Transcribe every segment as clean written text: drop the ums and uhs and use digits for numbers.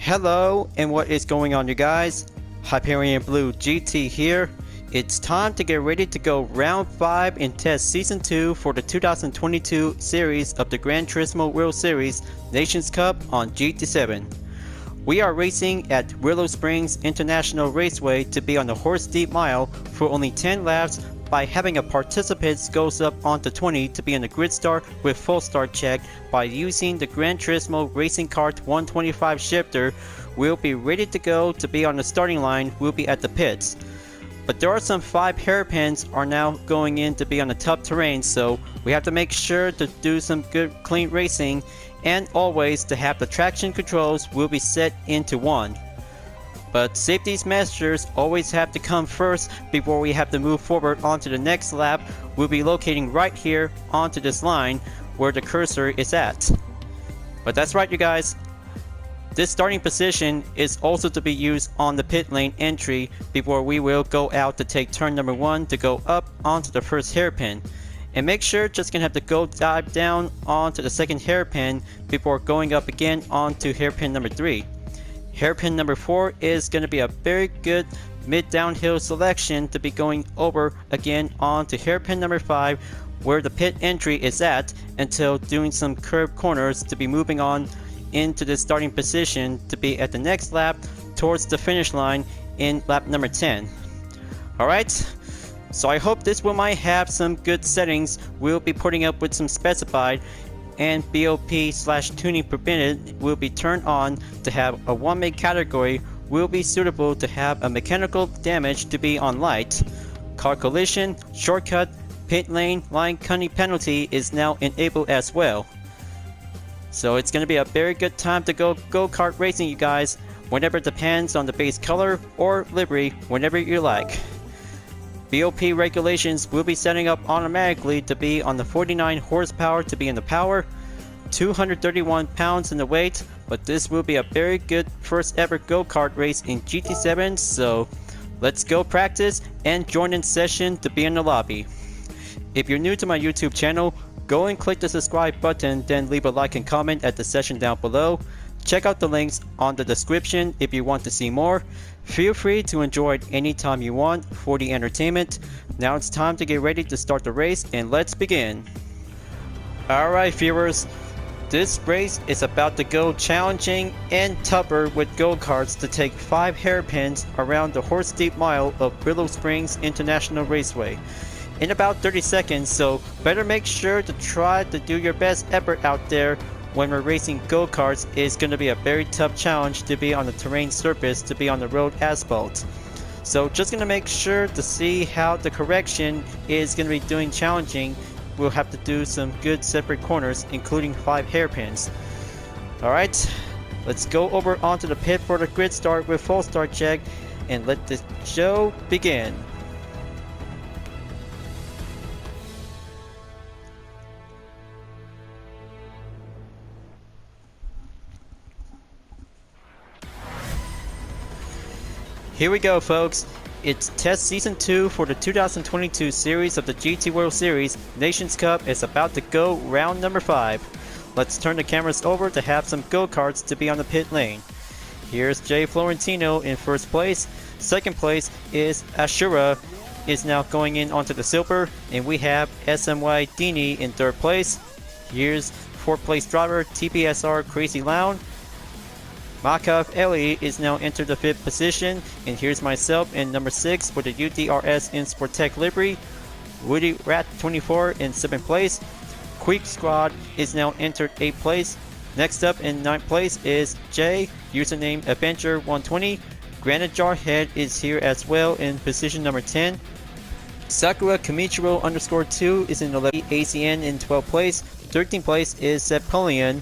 Hello, and what is going on, you guys? Hyperion-Blue-GT here. It's time to get ready to go round 5 in test season 2 for the 2022 series of the Gran Turismo World Series Nations Cup on GT7. We are racing at Willow Springs International Raceway to be on the Horse Deep Mile for only 10 laps by having a participant goes up onto 20 to be in the grid start with full start check by using the Gran Turismo Racing Kart 125 shifter. We'll be ready to go to be on the starting line. We'll be at the pits. But there are some 5 hairpins are now going in to be on the tough terrain, so we have to make sure to do some good clean racing, and always to have the traction controls will be set into 1. But safety measures always have to come first before we have to move forward onto the next lap. We'll be locating right here onto this line where the cursor is at. But that's right, you guys. This starting position is also to be used on the pit lane entry before we will go out to take turn number 1 to go up onto the first hairpin. And make sure just gonna have to go dive down onto the second hairpin before going up again onto hairpin number 3. Hairpin number 4 is going to be a very good mid downhill selection to be going over again onto hairpin number 5 where the pit entry is at, until doing some curved corners to be moving on into the starting position to be at the next lap towards the finish line in lap number 10. Alright, so I hope this one might have some good settings. We'll be putting up with some specified, and BOP/tuning permitted will be turned on to have a 1-make category will be suitable to have a mechanical damage to be on light. Car collision, shortcut, pit lane, line cutting penalty is now enabled as well. So it's going to be a very good time to go-kart racing, you guys, whenever it depends on the base color or livery, whenever you like. BOP regulations will be setting up automatically to be on the 49 horsepower to be in the power, 231 pounds in the weight, but this will be a very good first ever go-kart race in GT7, so let's go practice and join in session to be in the lobby. If you're new to my YouTube channel, go and click the subscribe button, then leave a like and comment at the session down below. Check out the links on the description if you want to see more. Feel free to enjoy it anytime you want for the entertainment. Now it's time to get ready to start the race, and let's begin. Alright viewers, this race is about to go challenging and tougher with go-karts to take 5 hairpins around the Horse Deep Mile of Willow Springs International Raceway in about 30 seconds, so better make sure to try to do your best effort out there. When we're racing go-karts, is going to be a very tough challenge to be on the terrain surface, to be on the road asphalt. So just going to make sure to see how the correction is going to be doing challenging. We'll have to do some good separate corners, including 5 hairpins. Alright, let's go over onto the pit for the grid start with full start check, and let the show begin. Here we go, folks. It's test season 2 for the 2022 series of the GT World Series Nations Cup is about to go round number 5. Let's turn the cameras over to have some go-karts to be on the pit lane. Here's Jay Florentino in first place. Second place is Ashura, is now going in onto the silver, and we have SMY Dini in third place. Here's 4th place driver TPSR Crazy Lounge. Makov Eli is now entered the 5th position, and here's myself in number 6 with the UDRS in Sportec livery. Woody Rat 24 in 7th place. Quick Squad is now entered 8th place. Next up in 9th place is Jay, username Adventure 120. Granite Jarhead is here as well in position number 10. Sakura Kamichiro _2 is in 11th. ACN in 12th place. 13th place is Sepolian.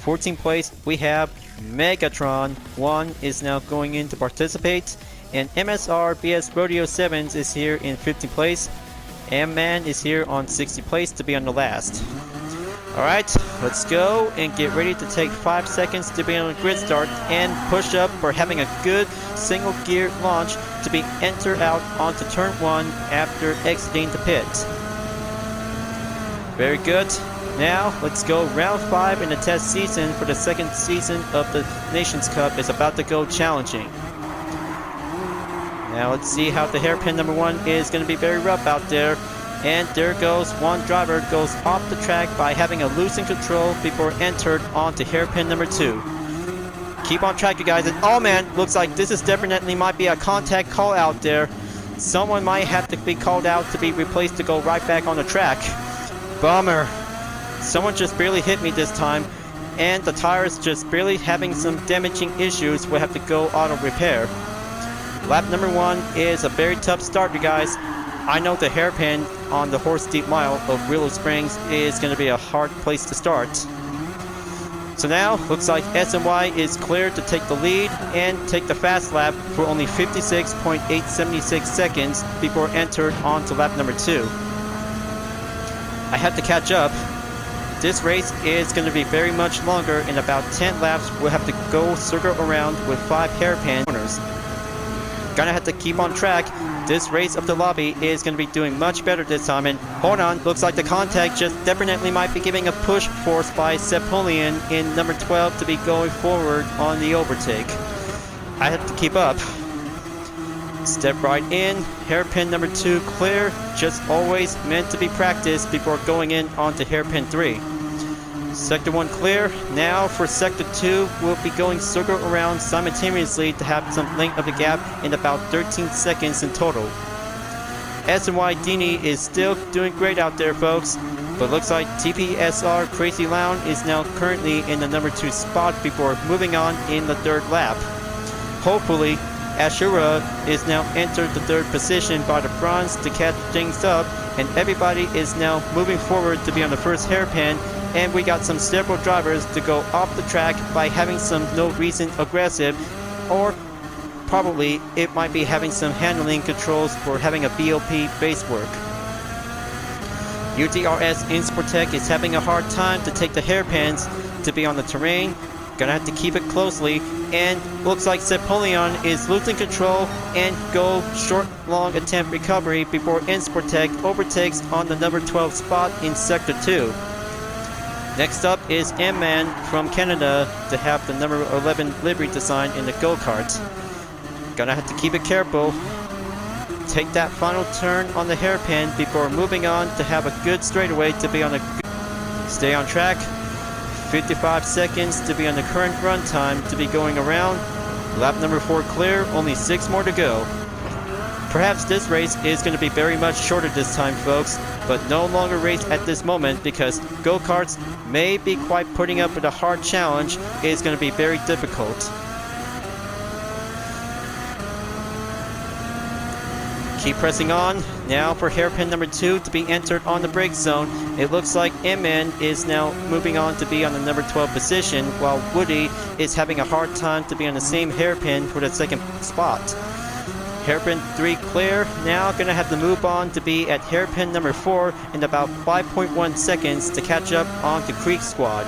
14th place we have Megatron 1 is now going in to participate, and MSR BS Rodeo 7s is here in 15th place. M-Man is here on 60th place to be on the last. Alright, let's go and get ready to take 5 seconds to be on the grid start and push up for having a good single gear launch to be enter out onto turn 1 after exiting the pit. Very good. Now, let's go round 5 in the test season for the second season of the Nations Cup is about to go challenging. Now let's see how the hairpin number 1 is going to be very rough out there. And there goes one driver goes off the track by having a losing control before entered onto hairpin number 2. Keep on track, you guys. And oh man, looks like this is definitely might be a contact call out there. Someone might have to be called out to be replaced to go right back on the track. Bummer. Someone just barely hit me this time. And the tires just barely having some damaging issues. We'll have to go auto repair. Lap number 1 is a very tough start, you guys. I know the hairpin on the Horse Deep Mile of Willow Springs is going to be a hard place to start. So now, looks like SNY is cleared to take the lead and take the fast lap for only 56.876 seconds before entered onto lap number 2. I have to catch up. This race is going to be very much longer. In about 10 laps, we'll have to go circle around with 5 hairpin corners. Gonna have to keep on track. This race of the lobby is going to be doing much better this time. And hold on, looks like the contact just definitely might be giving a push force by Sepolian in number 12 to be going forward on the overtake. I have to keep up. Step right in. Hairpin number 2 clear. Just always meant to be practiced before going in onto hairpin 3. Sector 1 clear. Now for Sector 2, we'll be going circle around simultaneously to have some length of the gap in about 13 seconds in total. SNY Dini is still doing great out there, folks, but looks like TPSR Crazy Lounge is now currently in the number 2 spot before moving on in the 3rd lap. Hopefully, Ashura is now entered the 3rd position by the bronze to catch things up, and everybody is now moving forward to be on the first hairpin. And we got some several drivers to go off the track by having some no reason aggressive, or probably it might be having some handling controls for having a BOP base work. UTRS Insportec is having a hard time to take the hairpins to be on the terrain. Gonna have to keep it closely, and looks like Sepolion is losing control and go short long attempt recovery before Insportec overtakes on the number 12 spot in Sector 2. Next up is M-Man from Canada to have the number 11 livery design in the Go-Karts. Gonna have to keep it careful. Take that final turn on the hairpin before moving on to have a good straightaway to be on a... Stay on track. 55 seconds to be on the current run time to be going around. Lap number 4 clear, only 6 more to go. Perhaps this race is going to be very much shorter this time, folks, but no longer race at this moment because Go-Karts may be quite putting up with a hard challenge. It's going to be very difficult. Keep pressing on. Now for hairpin number 2 to be entered on the brake zone. It looks like MN is now moving on to be on the number 12 position, while Woody is having a hard time to be on the same hairpin for the 2nd spot. Hairpin 3 clear. Now gonna have to move on to be at hairpin number 4 in about 5.1 seconds to catch up on the Creek Squad.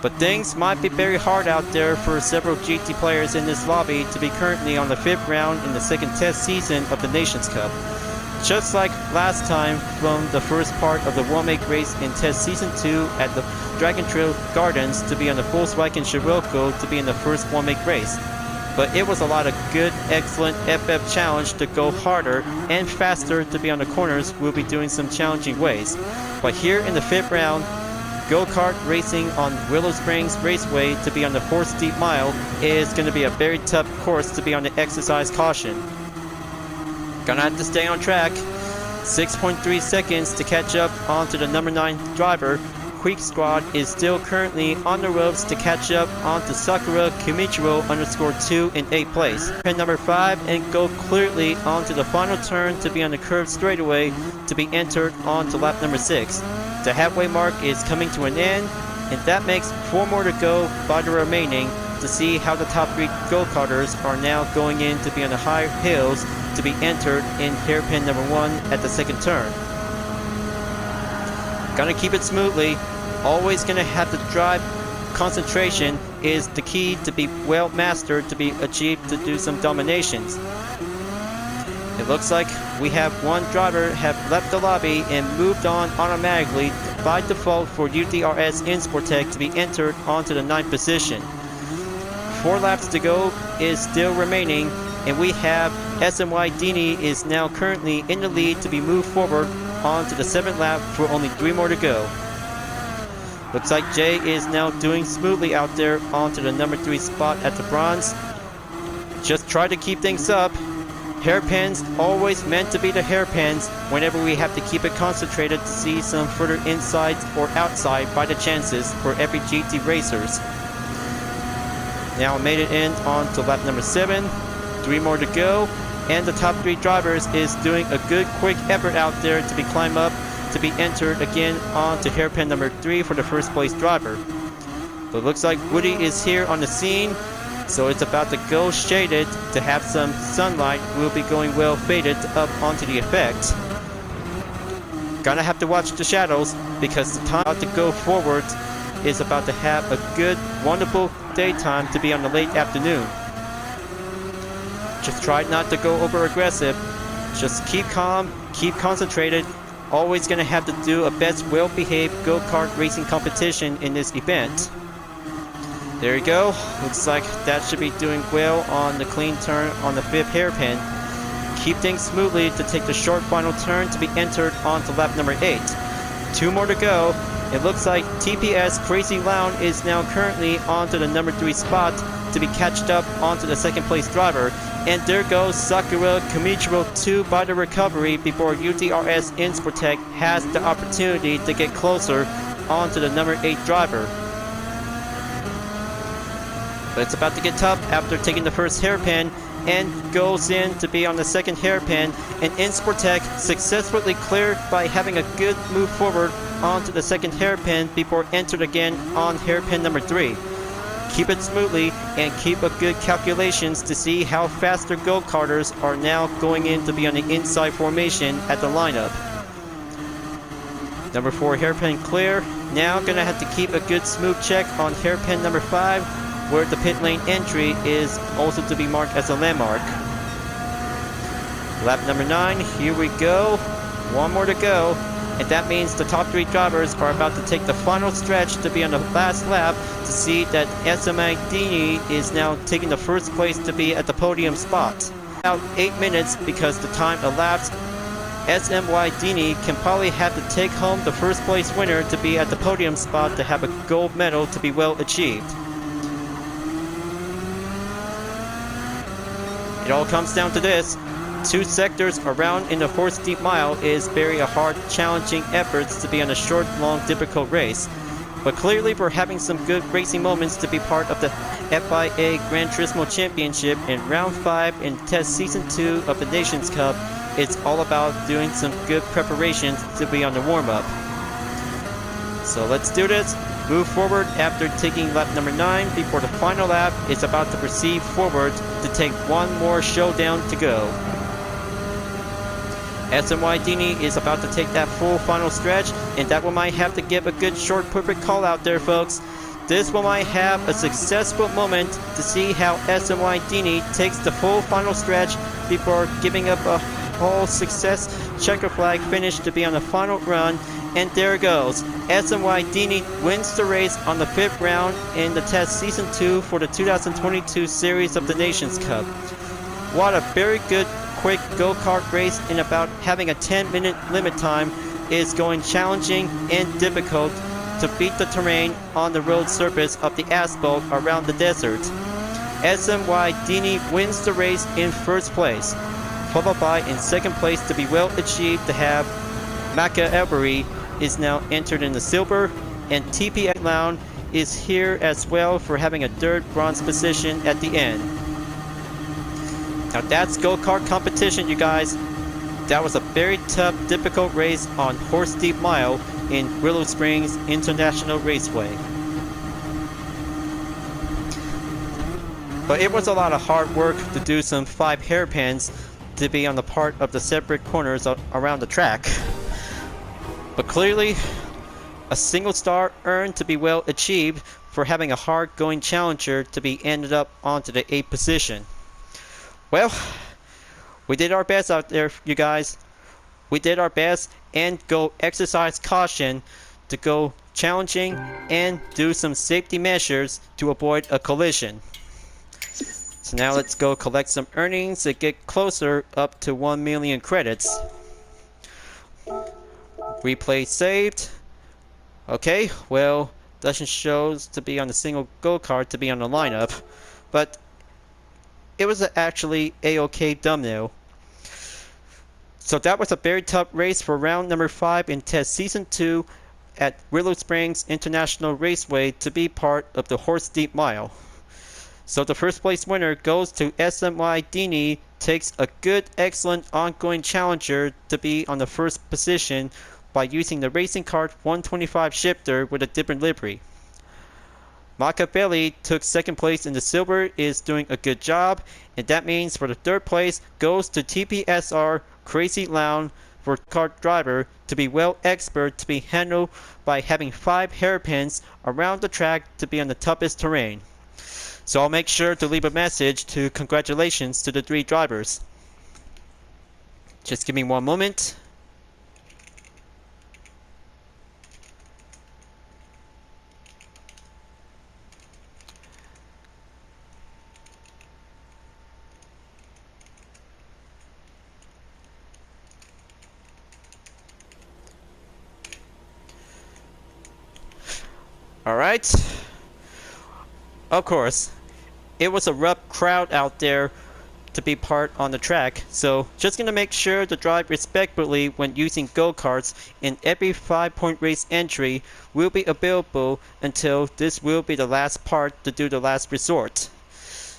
But things might be very hard out there for several GT players in this lobby to be currently on the 5th round in the 2nd test season of the Nations Cup. Just like last time from the first part of the one-make race in test season 2 at the Dragon Trail Gardens to be on the Volkswagen Scirocco to be in the first one-make race. But it was a lot of good, excellent FF challenge to go harder and faster to be on the corners. We'll be doing some challenging ways. But here in the 5th round, Go-Kart racing on Willow Springs Raceway to be on the Horse Deep Mile is going to be a very tough course to be on the exercise caution. Gonna have to stay on track. 6.3 seconds to catch up onto the number 9 driver. Creek Squad is still currently on the ropes to catch up onto Sakura Kimichiro _2 in 8th place. Pin number 5 and go clearly onto the final turn to be on the curved straightaway to be entered onto lap number 6. The halfway mark is coming to an end, and that makes 4 more to go by the remaining to see how the top 3 go-karters are now going in to be on the high hills to be entered in hairpin number 1 at the 2nd turn. Gonna keep it smoothly. Always gonna have to drive. Concentration is the key to be well mastered to be achieved to do some dominations. It looks like we have one driver have left the lobby and moved on automatically by default for UDRS Insportec to be entered onto the 9th position. 4 laps to go is still remaining, and we have SMY Dini is now currently in the lead to be moved forward onto the 7th lap for only 3 more to go. Looks like Jay is now doing smoothly out there onto the number 3 spot at the bronze. Just try to keep things up. Hairpins always meant to be the hairpins whenever we have to keep it concentrated to see some further insides or outside by the chances for every GT racers. Now made it in on to lap number 7. 3 more to go, and the top 3 drivers is doing a good quick effort out there to be climb up to be entered again on to hairpin number 3 for the first place driver. But it looks like Woody is here on the scene, so it's about to go shaded to have some sunlight. Will be going well faded up onto the effect. Gonna have to watch the shadows because the time about to go forward is about to have a good, wonderful daytime to be on the late afternoon. Just try not to go over aggressive. Just keep calm, keep concentrated. Always gonna have to do a best well-behaved go-kart racing competition in this event. There you go. Looks like that should be doing well on the clean turn on the 5th hairpin. Keep things smoothly to take the short final turn to be entered onto lap number 8. 2 more to go. It looks like TPS Crazy Lounge is now currently onto the number 3 spot to be catched up onto the 2nd place driver. And there goes Sakura Kamichiro 2 by the recovery before UDRS Insportec has the opportunity to get closer onto the number 8 driver. But it's about to get tough after taking the first hairpin and goes in to be on the 2nd hairpin, and Insportec successfully cleared by having a good move forward onto the 2nd hairpin before entered again on hairpin number 3. Keep it smoothly and keep a good calculations to see how fast their go-karters are now going in to be on the inside formation at the lineup. Number 4 hairpin clear. Now gonna have to keep a good smooth check on hairpin number 5, where the pit lane entry is also to be marked as a landmark. Lap number 9, here we go. 1 more to go. And that means the top 3 drivers are about to take the final stretch to be on the last lap to see that SMY Dini is now taking the first place to be at the podium spot. About 8 minutes because the time elapsed. SMY Dini can probably have to take home the first place winner to be at the podium spot to have a gold medal to be well achieved. It all comes down to this. 2 sectors around in the horse deep mile is very hard, challenging efforts to be on a short, long, difficult race. But clearly we're having some good racing moments to be part of the FIA Gran Turismo Championship in round 5 in test season 2 of the Nations Cup. It's all about doing some good preparations to be on the warm-up. So let's do this. Move forward after taking lap number 9 before the final lap is about to proceed forward to take 1 more showdown to go. SMY Dini is about to take that full final stretch, and that one might have to give a good short perfect call out there, folks. This one might have a successful moment to see how SMY Dini takes the full final stretch before giving up a whole success checker flag finish to be on the final run. And there it goes. SMY Dini wins the race on the 5th round in the test season 2 for the 2022 series of the Nations Cup. What a very good quick go-kart race, in about having a 10-minute limit time is going challenging and difficult to beat the terrain on the road surface of the asphalt around the desert. SMY Dini wins the race in 1st place, followed by in 2nd place to be well achieved to have Maka Elbury is now entered in the silver, and TPS Lounge is here as well for having a 3rd bronze position at the end. Now that's go-kart competition, you guys. That was a very tough, difficult race on Horse Deep Mile in Willow Springs International Raceway. But it was a lot of hard work to do some 5 hairpins to be on the part of the separate corners around the track. But clearly, a single star earned to be well achieved for having a hard-going challenger to be ended up onto the 8th position. Well, we did our best out there, you guys. We did our best, and go exercise caution to go challenging and do some safety measures to avoid a collision. So now let's go collect some earnings and get closer up to 1 million credits. Replay saved. Okay, well, doesn't show to be on a single go-kart to be on the lineup, but it was actually a-okay thumbnail. So that was a very tough race for round number 5 in test season 2 at Willow Springs International Raceway to be part of the Horse Deep Mile. So the first place winner goes to SMY Dini, takes a good, excellent ongoing challenger to be on the first position by using the Racing Kart 125 shifter with a different livery. Machiavelli took second place in the silver, is doing a good job, and that means for the third place goes to TPSR Crazy Lounge for kart driver to be well expert to be handled by having 5 hairpins around the track to be on the toughest terrain. So I'll make sure to leave a message to congratulations to the 3 drivers. Just give me one moment. Alright. Of course, it was a rough crowd out there to be part on the track, so just gonna make sure to drive respectfully when using go-karts, and every 5-point race entry will be available until this will be the last part to do the last resort.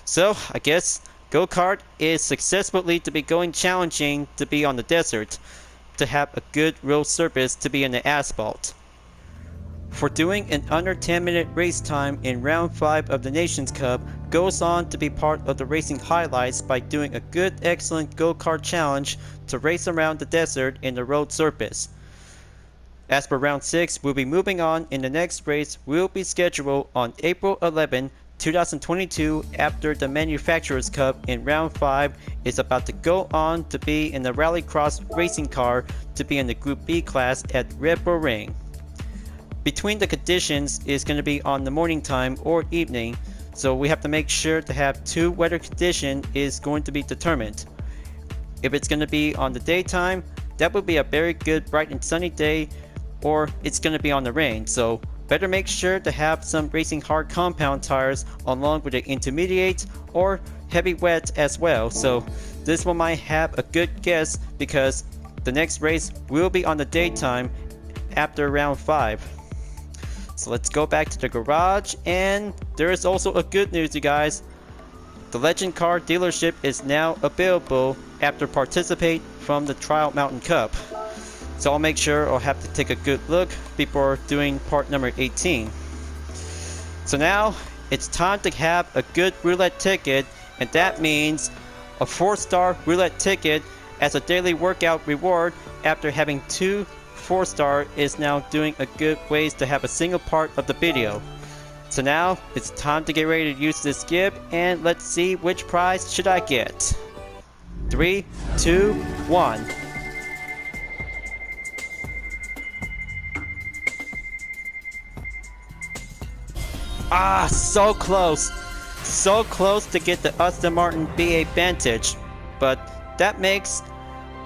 So I guess go-kart is successfully to be going challenging to be on the desert, to have a good road surface to be in the asphalt. For doing an under 10-minute race time in round 5 of the Nations Cup, goes on to be part of the racing highlights by doing a good, excellent go-kart challenge to race around the desert in the road surface. As for round 6, we'll be moving on, and the next race will be scheduled on April 11, 2022 after the Manufacturers Cup in round 5 is about to go on to be in the Rallycross racing car to be in the Group B class at Red Bull Ring. Between the conditions is going to be on the morning time or evening, so we have to make sure to have 2 weather condition is going to be determined. If it's going to be on the daytime, that would be a very good bright and sunny day, or it's going to be on the rain, so better make sure to have some racing hard compound tires along with the intermediate or heavy wet as well. So this one might have a good guess because the next race will be on the daytime after round 5. So let's go back to the garage, and there is also a good news, you guys. The Legend Car dealership is now available after participate from the Trial Mountain Cup. So I'll make sure I'll have to take a good look before doing part number 18. So now it's time to have a good roulette ticket, and that means a 4-star roulette ticket as a daily workout reward after having 2 4-star is now doing a good ways to have a single part of the video. So now it's time to get ready to use this gift, and let's see which prize should I get. 3, 2, 1. Ah, so close. So close to get the Aston Martin B8 Vantage, but that makes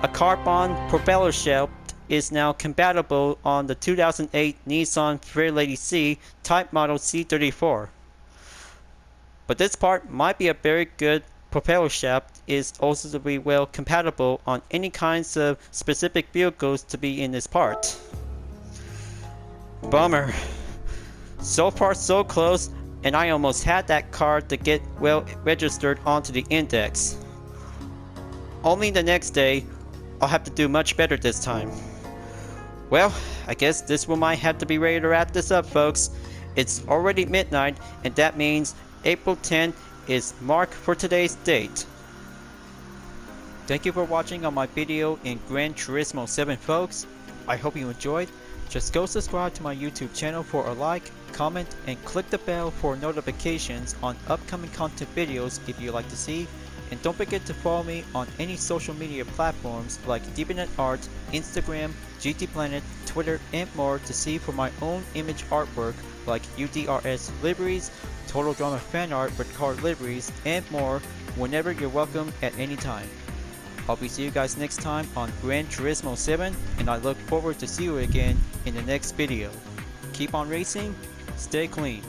a carbon propeller shaft is now compatible on the 2008 Nissan Fairlady C Type Model C34. But this part might be a very good propeller shaft, is also to be well compatible on any kinds of specific vehicles to be in this part. Bummer. So far so close, and I almost had that car to get well registered onto the index. Only the next day, I'll have to do much better this time. Well, I guess this one might have to be ready to wrap this up, folks. It's already midnight, and that means April 10th is marked for today's date. Thank you for watching on my video in Gran Turismo 7, folks. I hope you enjoyed. Just go subscribe to my YouTube channel for a like, comment, and click the bell for notifications on upcoming content videos if you like to see. And don't forget to follow me on any social media platforms like DBNet Art, Instagram, GT Planet, Twitter, and more to see for my own image artwork like UDRS liveries, Total Drama fan art with car liveries, and more whenever you're welcome at any time. I'll be seeing you guys next time on Gran Turismo 7, and I look forward to see you again in the next video. Keep on racing, stay clean.